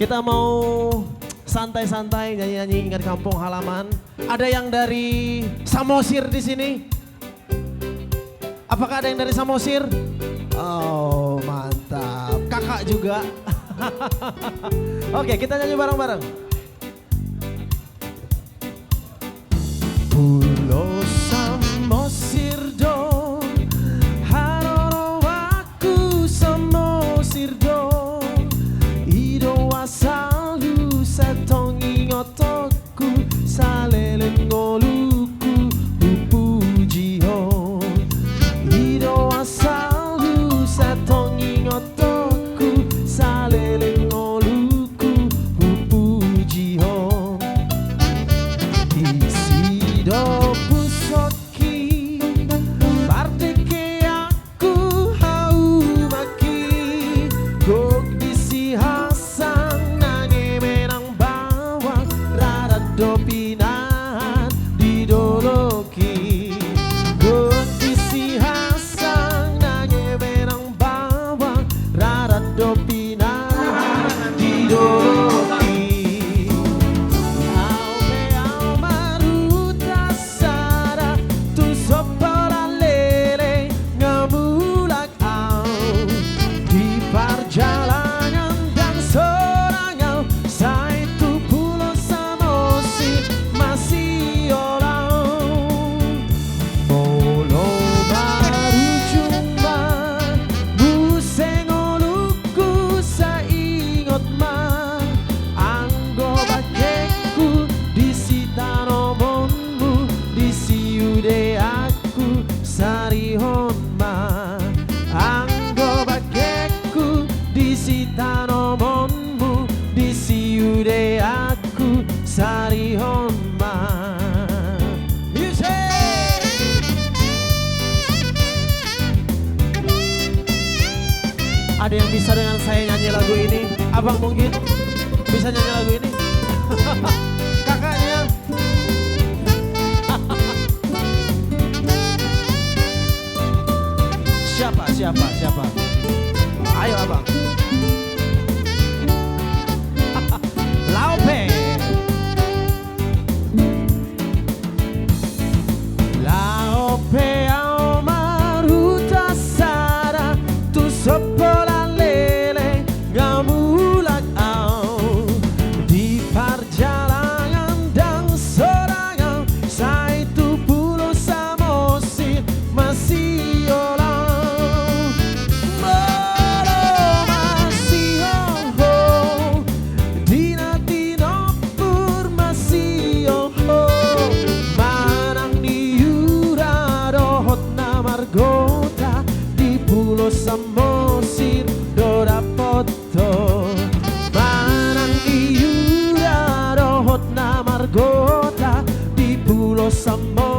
Kita mau santai-santai nyanyi-nyanyi ingat kampung halaman. Ada yang dari Samosir di sini? Apakah ada yang dari Samosir? Oh, mantap. Kakak juga. Oke, kita nyanyi bareng-bareng. Pulau Samosir do, haroro aku Samosir do, ido wasalu setong ingotoku salelen ngoluku upujiho, ido wasalu setong ingotoku salelen ngoluku upujiho. Do pusoki parteke aku hau maki gok disi hasang nange menang bawang rada dopinan didoloki gok disi hasang nange menang bawang rada dopinan didoloki. Tanomonmu di siude aku sarihon ma. Music. Ada yang bisa dengan saya nyanyi lagu ini? Abang mungkin bisa nyanyi lagu ini? Kakaknya. Siapa? Ayo abang. Laupe. Laupe au maruta sara tu sopola lele ngamulak au di perjalanan dan sorangan saya itu Pulau Samosir masih olah. Margota di Pulau Samosir do dapoto manang iura rohot na Margota di Pulau Samosir.